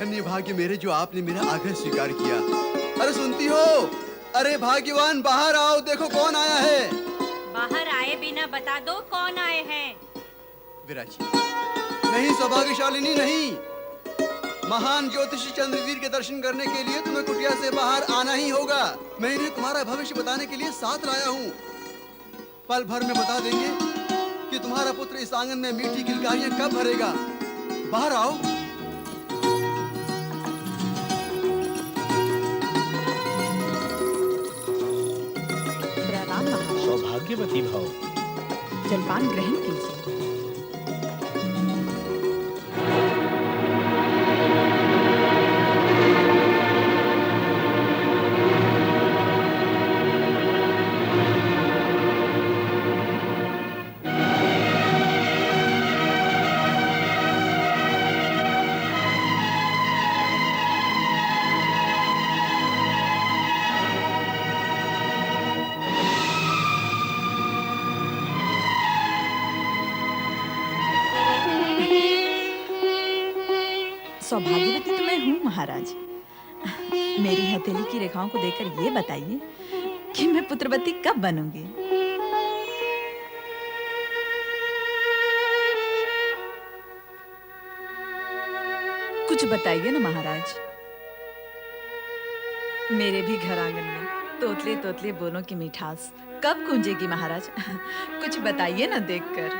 धन्य भाग्य मेरे जो आपने मेरा आग्रह स्वीकार किया। अरे सुनती हो? अरे भाग्यवान बाहर आओ, देखो कौन आया है। बाहर आए बिना बता दो कौन आए हैं। विराजी नहीं, सौभाग्यशालिनी नहीं, महान ज्योतिषी चंद्रवीर के दर्शन करने के लिए तुम्हें कुटिया से बाहर आना ही होगा। मैं इन्हें तुम्हारा भविष्य बताने के लिए साथ लाया हूँ। पल भर में बता देंगे कि तुम्हारा पुत्र इस आंगन में मीठी किलकारियां कब भरेगा। बाहर आओ। प्रणाम महाराज। सौभाग्यवती भाव। जलपान ग्रहण कीजिए। सौभाग्यवती तो मैं हूँ महाराज। मेरी हथेली की रेखाओं को देखकर ये बताइए कि मैं पुत्रवती कब बनूंगी। कुछ बताइए ना महाराज। मेरे भी घर आंगन में तोतले तोतले बोलों की मिठास कब गूंजेगी महाराज। कुछ बताइए ना देखकर।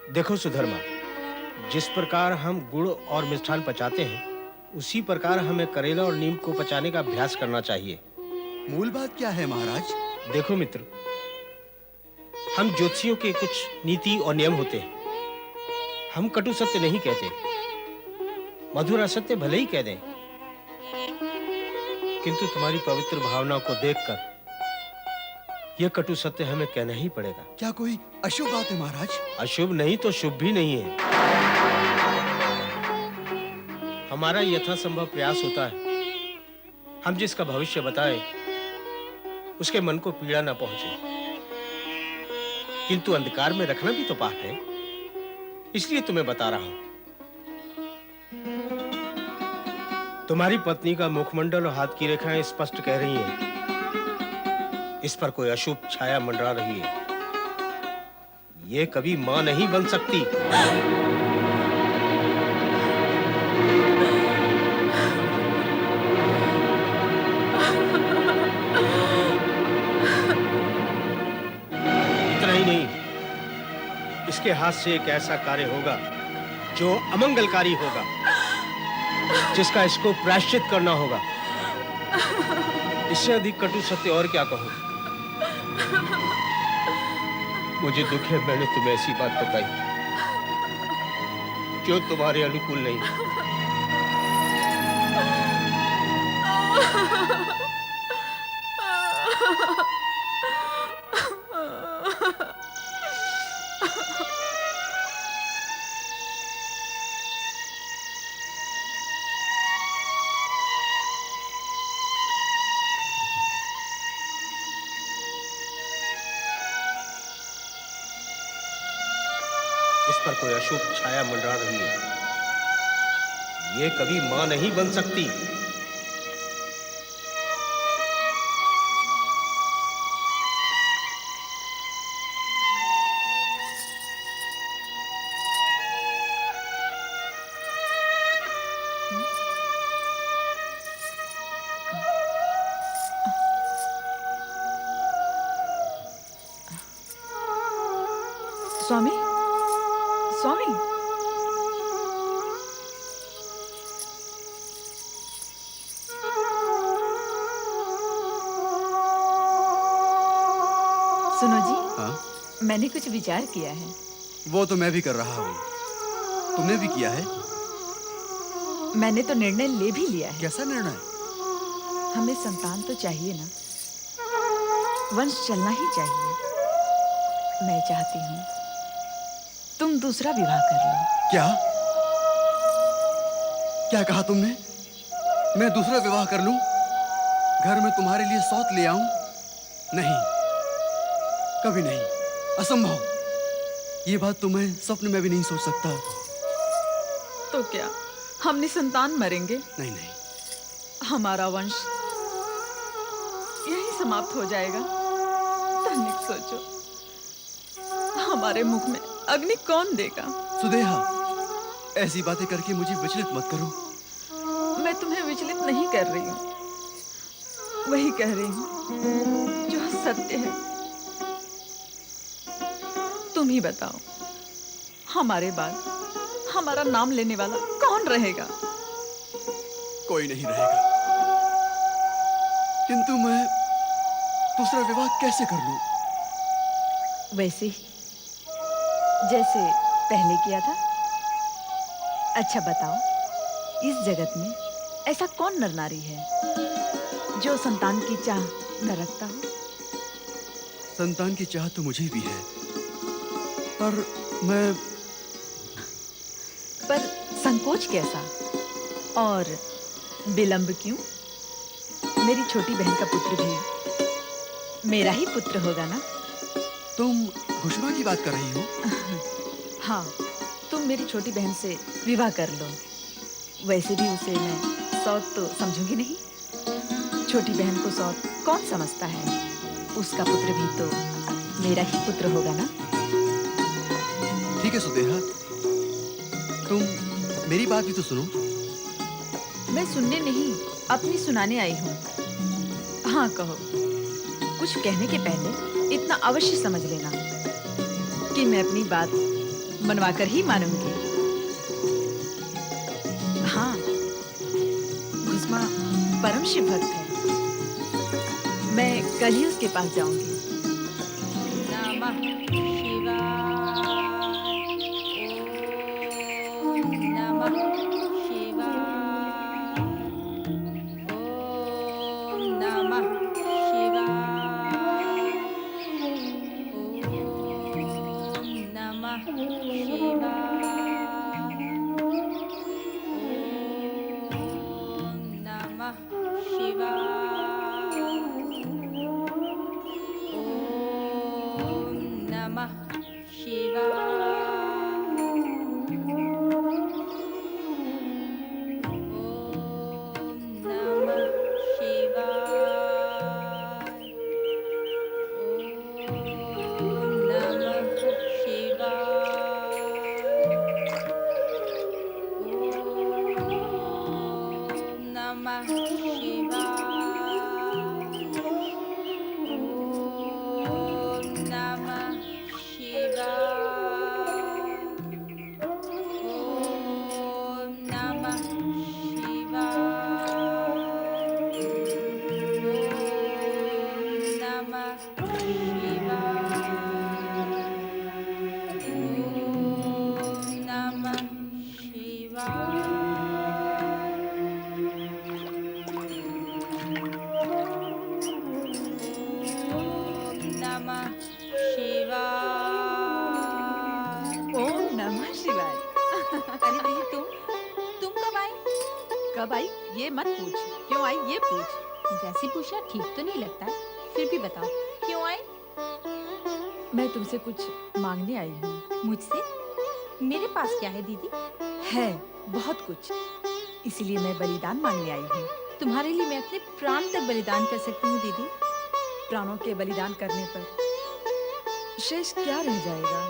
देखो सुधर्मा, जिस प्रकार हम गुड़ और मिष्ठान पचाते हैं, उसी प्रकार हमें करेला और नीम को पचाने का अभ्यास करना चाहिए। मूल बात क्या है महाराज? देखो मित्र, हम ज्योतिषियों के कुछ नीति और नियम होते हैं। हम कटु सत्य नहीं कहते, मधुर असत्य भले ही कह दें, किंतु तुम्हारी पवित्र भावनाओं को देखकर यह कटु सत्य हमें कहना ही पड़ेगा। क्या कोई अशुभ बात है महाराज? अशुभ नहीं तो शुभ भी नहीं है। हमारा यथासंभव प्रयास होता है हम जिसका भविष्य बताएं उसके मन को पीड़ा न पहुंचे, किंतु अंधकार में रखना भी तो पाप है। इसलिए तुम्हें बता रहा हूं। तुम्हारी पत्नी का मुखमंडल और हाथ की रेखाएं स्पष्ट कह रही हैं इस पर कोई अशुभ छाया मंडरा रही है। ये कभी मां नहीं बन सकती। इतना ही नहीं, इसके हाथ से एक ऐसा कार्य होगा जो अमंगलकारी होगा, जिसका इसको प्रायश्चित करना होगा। इससे अधिक कटु सत्य और क्या कहूं। मुझे दुख है मैंने तुम्हें ऐसी बात बताई जो तुम्हारे अनुकूल नहीं। इस पर कोई अशुभ छाया मंडरा रही है। ये कभी मां नहीं बन सकती। स्वामी, स्वामी, सुनो जी। हाँ? मैंने कुछ विचार किया है। वो तो मैं भी कर रहा हूँ। तुमने भी किया है? मैंने तो निर्णय ले भी लिया है। कैसा निर्णय? हमें संतान तो चाहिए ना, वंश चलना ही चाहिए। मैं चाहती हूँ तुम दूसरा विवाह कर लो। क्या? क्या कहा तुमने? मैं दूसरा विवाह कर लूं? घर में तुम्हारे लिए सौत ले आऊं? नहीं, कभी नहीं, असंभव। ये बात तो मैं सपने में भी नहीं सोच सकता। तो क्या हम निसंतान मरेंगे? नहीं नहीं, हमारा वंश यही समाप्त हो जाएगा। तनिक सोचो, हमारे मुख में अग्नि कौन देगा? सुदेहा, ऐसी बातें करके मुझे विचलित मत करो। मैं तुम्हें विचलित नहीं कर रही हूँ, वही कह रही हूँ जो सत्य है। तुम ही बताओ, हमारे बाद हमारा नाम लेने वाला कौन रहेगा? कोई नहीं रहेगा, किंतु मैं दूसरा विवाह कैसे कर लूं? वैसे ही जैसे पहले किया था। अच्छा बताओ, इस जगत में ऐसा कौन नर नारी है जो संतान की चाह न रखता हो? संतान की चाह तो मुझे भी है, पर संकोच कैसा और विलंब क्यों? मेरी छोटी बहन का पुत्र भी मेरा ही पुत्र होगा ना? तुम घुष्मा की बात कर रही हो? हाँ, तुम मेरी छोटी बहन से विवाह कर लो। वैसे भी उसे मैं सौत तो समझूंगी नहीं। छोटी बहन को सौत कौन समझता है? उसका पुत्र भी तो मेरा ही पुत्र होगा ना? ठीक है सुदेहा, तुम मेरी बात भी तो सुनो। मैं सुनने नहीं, अपनी सुनाने आई हूँ। हाँ कहो। कुछ कहने के पहले इतना अवश्य समझ लेना कि मैं अपनी बात मनवाकर ही मानूंगी। हाँ, घुस्मा परम शिव भक्त है। मैं कल ही उसके पास जाऊंगी। नमः शिवाय। ओम नमः शिवाय। ओम नमः शिवाय। ओम नमः शिवाय। ओम नमः शिवाय। ओम नमः शिवाय। ओम नमः शिवाय। ओम नमः अरे दीदी, तुम कब आई? कब आई ये मत पूछ, क्यों आई ये पूछ। जैसे पूछा ठीक तो नहीं लगता, फिर भी बताओ क्यों आई? मैं तुमसे कुछ मांगने आई हूँ। मुझसे? मेरे पास क्या है दीदी? है बहुत कुछ, इसलिए मैं बलिदान मांगने आई हूँ। तुम्हारे लिए मैं अपने प्राण तक बलिदान कर सकती हूँ दीदी। प्राणों के बलिदान करने पर शेष क्या रह जाएगा?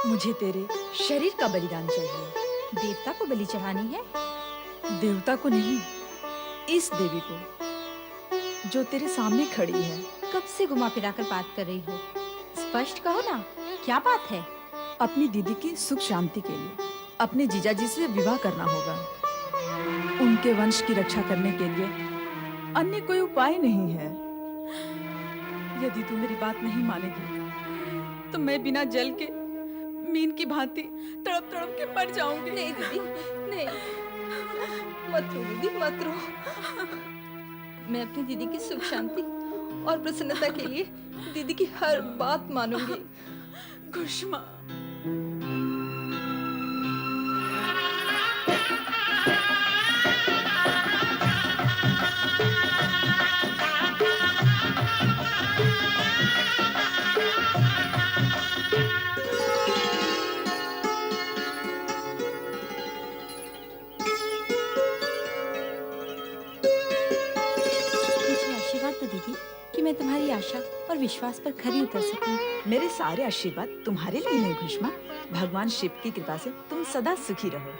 मुझे तेरे शरीर का बलिदान चाहिए। देवता को बलि चढ़ानी है? देवता को नहीं, इस देवी को जो तेरे सामने खड़ी है। कब से घुमा फिरा कर बात कर रही हो? स्पष्ट कहो ना, क्या बात है? अपनी दीदी की सुख शांति के लिए अपने जीजाजी से विवाह करना होगा। उनके वंश की रक्षा करने के लिए अन्य कोई उपाय नहीं है। यदि तू मेरी बात नहीं मानेगी तो मैं बिना जल के मीन की भांति तड़प तड़प के मर जाऊंगी। नहीं दीदी, नहीं, मत रो दीदी, मत रो। मैं अपनी दीदी की सुख शांति और प्रसन्नता के लिए दीदी की हर बात मानूंगी। घुष्मा, विश्वास पर खरी उतर सकूं। मेरे सारे आशीर्वाद तुम्हारे लिए हैं घुष्मा। भगवान शिव की कृपा से तुम सदा सुखी रहो।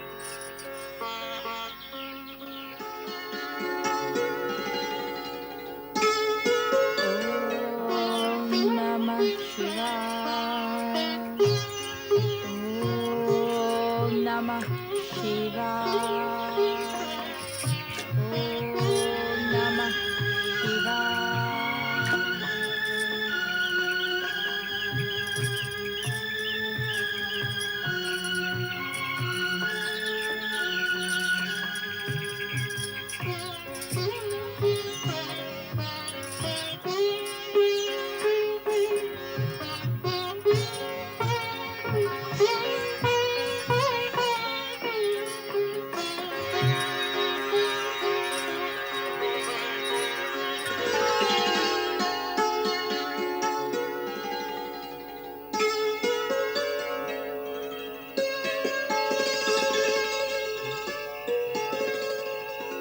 ओम नमः शिवाय। ओम नमः शिवाय। ओम नमः शिवाय।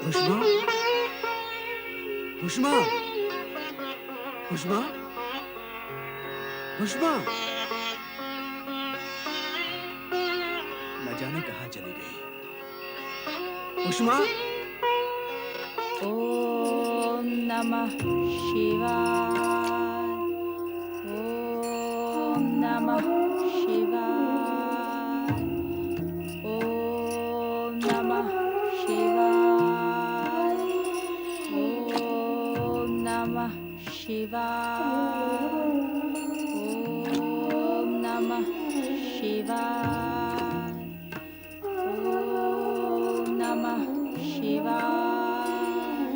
खुशमा, खुशमा, खुशमा, खुशमा, न जाने कहाँ चली गई। खुशमा, ओम नमः शिवाय। ओम नमः शिवाय। ओम नमः शिवाय। ओम नमः शिवाय। ओम नमः शिवाय। ओम नमः शिवाय।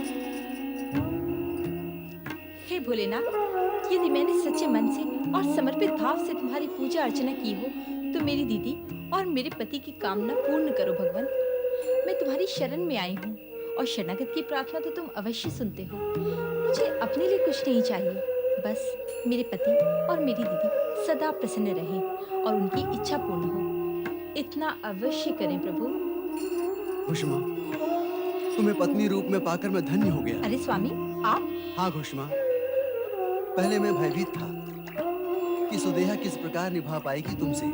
हे भोलेनाथ, यदि मैंने सच्चे मन से और समर्पित भाव से तुम्हारी पूजा अर्चना की हो तो मेरी दीदी और मेरे पति की कामना पूर्ण करो भगवान। मैं तुम्हारी शरण में आई हूँ और शरणागत की प्रार्थना तो तुम अवश्य सुनते हो। मुझे अपने लिए कुछ नहीं चाहिए, बस मेरे पति और मेरी दीदी सदा प्रसन्न रहे और उनकी इच्छा पूर्ण हो, इतना अवश्य करें प्रभु। खुशमा, तुम्हें पत्नी रूप में पाकर मैं धन्य हो गया। अरे स्वामी, आप? हाँ खुशमा, पहले मैं भयभीत था कि सुदेहा किस प्रकार निभा पाएगी तुमसे,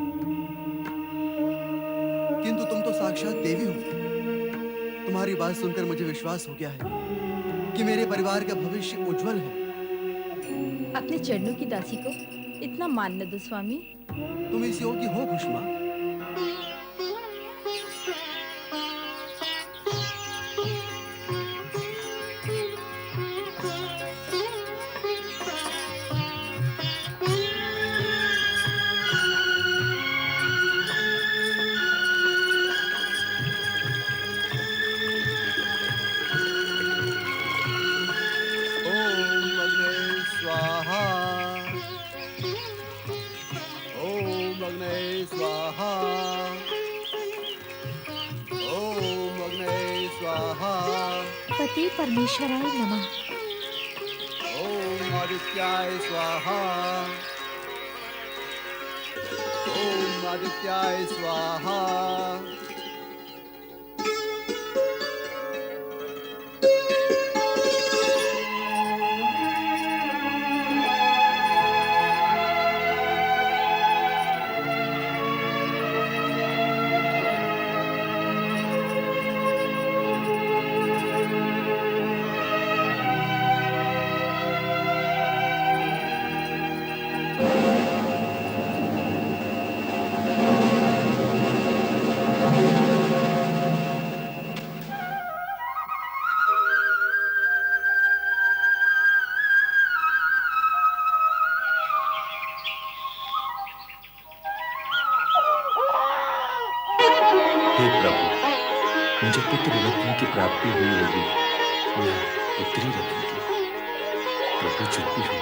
किंतु तुम तो साक्षात देवी हो। तुम्हारी बात सुनकर मुझे विश्वास हो गया है कि मेरे परिवार का भविष्य उज्जवल है। अपने चरणों की दासी को इतना मान न दो स्वामी। तुम इस योग्य हो खुशमा। पति परमेश्वराय नमः। ओम आदित्याय स्वाहा। ओम आदित्याय स्वाहा। हे प्रभु, मुझे पुत्र रत्न की प्राप्ति हुई होगी या पुत्री रत्न की। प्रभु जो भी हो,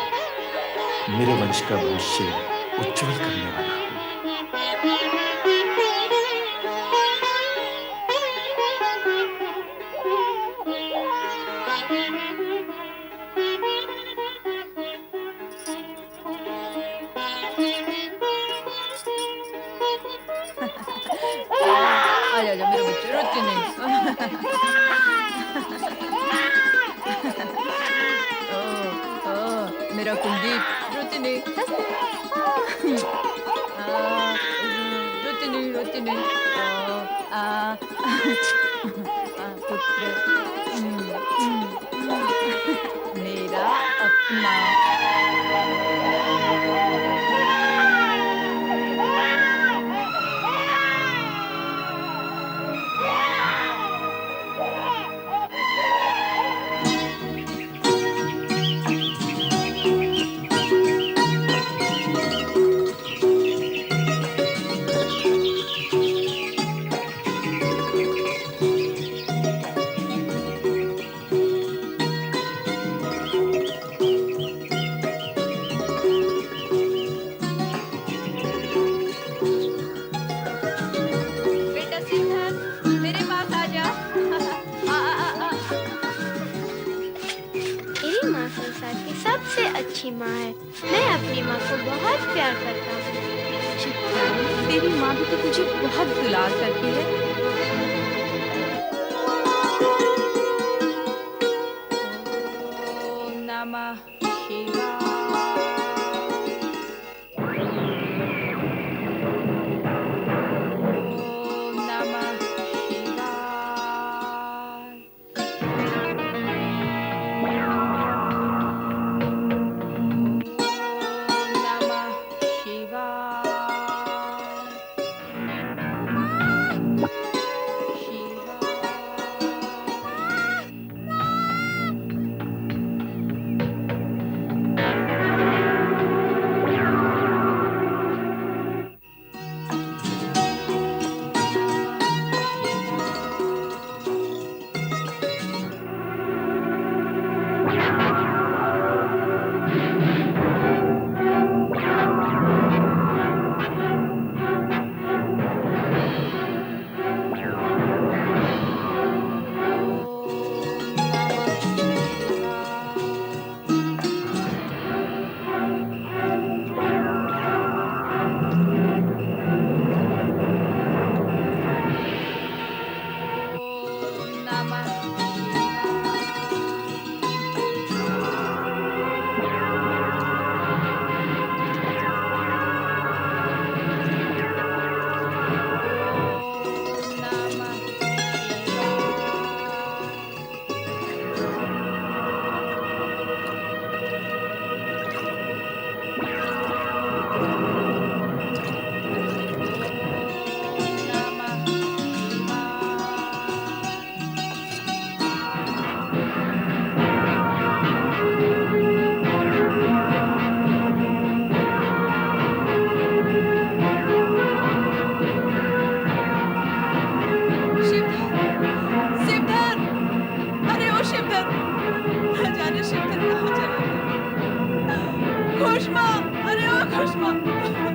मेरे वंश का भविष्य उज्जवल करने वाला हो। आजा मेरे बच्चे, रोते नहीं। मेरा कुलदीप, रोटिनी रोटिनी रोटिनी पुत्र मेरा अपना। बेटा सिद्धार्थ मेरे पास आ जा। मेरी माँ संसार की सबसे अच्छी माँ है। मैं अपनी माँ को बहुत प्यार करता हूँ। तेरी माँ भी तो तुझे बहुत दुलार करती है। ओम नमः शिवाय। ओम नमः शिवाय। ओम नमः शिवाय।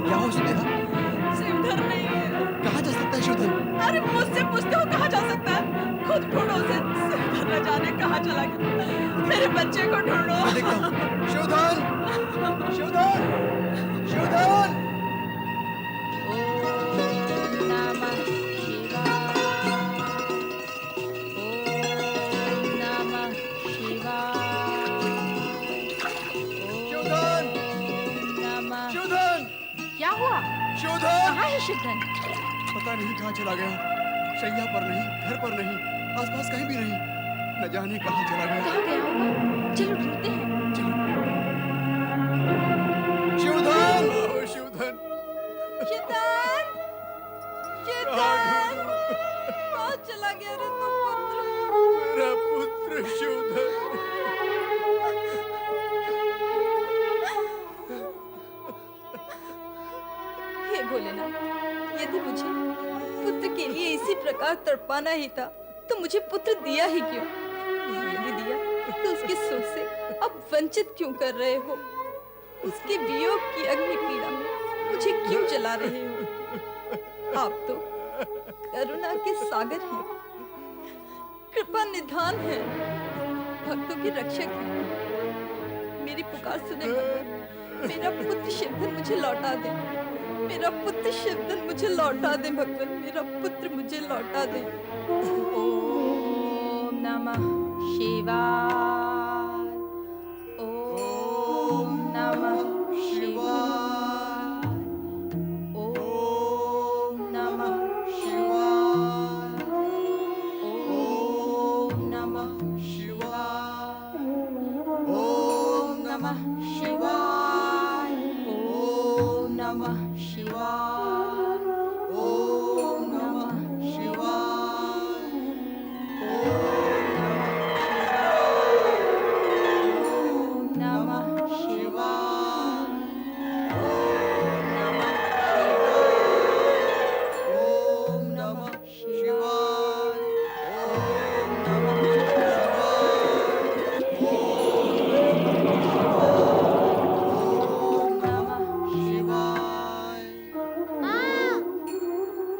क्या हो सुदेहा? शिवधर नहीं है। कहाँ जा सकता है शिवधन? अरे मुझसे पूछते हो कहाँ जा सकता है? खुद ढूंढो उसे। शिवधर न जाने कहाँ चला गया। मेरे बच्चे को ढूंढो। मैं देखता हूँ। शिवधन! शिवधन! शिवधन! ओम नमः शिवाय। ओम नमः शिवाय। शिवधन! ओम नमः। शिवधन! क्या हुआ? शिवधन! कहाँ है शिवधन? पता नहीं कहाँ चला गया। शैया पर नहीं, घर पर नहीं, आसपास कहीं भी नहीं। न जाने कहाँ चला गया। कहाँ गया होगा? चलो ढूंढते हैं। चलो। शिवधन! ओह, शिवधन! शिवधर! शिवधर! कहाँ चला गया रे तू पुत्र? मेरा पुत्र शिवधन! हे भोलेनाथ, यदि मुझे पुत्र के लिए इसी प्रकार तड़पाना ही था तो मुझे पुत्र दिया ही क्यों? यदि दिया तो उसके सुख से अब वंचित क्यों कर रहे हो? उसके वियोग की अग्नि पीड़ा में मुझे क्यों जला रहे हो? आप तो करुणा के सागर हैं, कृपा निधान है, भक्तों के रक्षक हैं। मेरी पुकार सुने भगवान, मेरा पुत्र शिवधन मुझे लौटा दे। मेरा पुत्र शिवधन मुझे लौटा दे भगवान, मेरा पुत्र मुझे लौटा दे। ओम नमः शिवाय। ओम नमः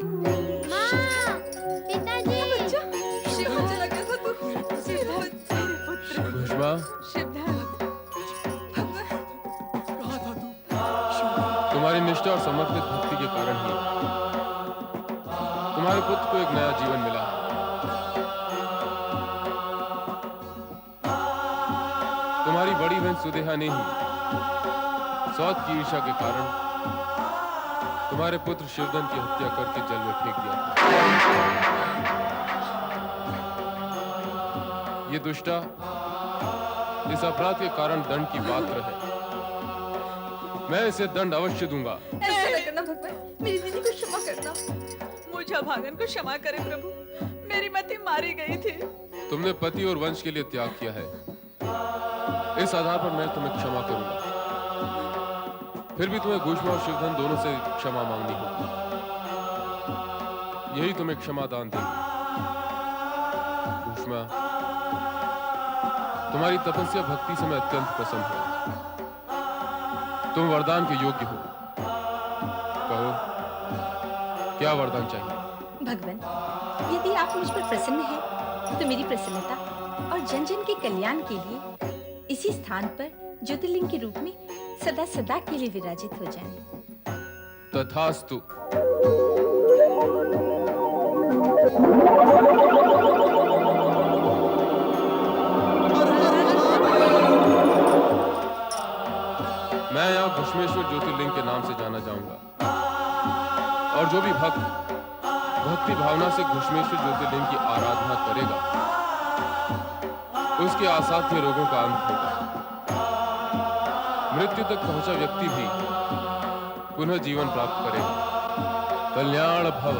माँ, पिताजी। शिव चला गया था तू। सिद्धार्थ, मेरे पुत्र। घुष्मा, सिद्धार्थ, कहा था तू? तुम्हारी निष्ठा और समर्पित भक्ति के कारण ही तुम्हारे पुत्र को एक नया जीवन मिला है। तुम्हारी बड़ी बहन सुदेहा ने ही सौत की ईर्ष्या के कारण तुम्हारे पुत्र शिवधन की हत्या करके जल में फेंक दिया था। ये दुष्टा इस अपराध के कारण दंड की पात्र है। मैं इसे दंड अवश्य दूंगा। ऐसा न करना भगवान, मेरी दीदी को क्षमा करना। मुझे भागन को क्षमा करे प्रभु, मेरी मति मारी गई थी। तुमने पति और वंश के लिए त्याग किया है, इस आधार पर मैं तुम्हें क्षमा करूंगा। फिर भी तुम्हें घुष्मा और शिवधन दोनों से क्षमा मांगनी होगी। यही तुम्हें क्षमादान देगी। घुष्मा, तुम्हारी तपस्या भक्ति से मैं अत्यंत प्रसन्न हूं। तुम वरदान के योग्य हो। कहो, क्या वरदान चाहिए? भगवान, यदि आप मुझ पर प्रसन्न हैं, तो मेरी प्रसन्नता और जन जन के कल्याण के लिए इसी स्थान पर ज्योतिर्लिंग के रूप में सदा सदा के लिए विराजित हो जाएं। तथास्तु। मैं यहाँ घुष्मेश्वर ज्योतिर्लिंग के नाम से जाना जाऊंगा, और जो भी भक्त भक्ति भावना से घुष्मेश्वर ज्योतिर्लिंग की आराधना करेगा, उसके असाध्य रोगों का अंत होगा। मृत्यु तक पहुंचा व्यक्ति भी पुनः जीवन प्राप्त करेगा। कल्याण भव।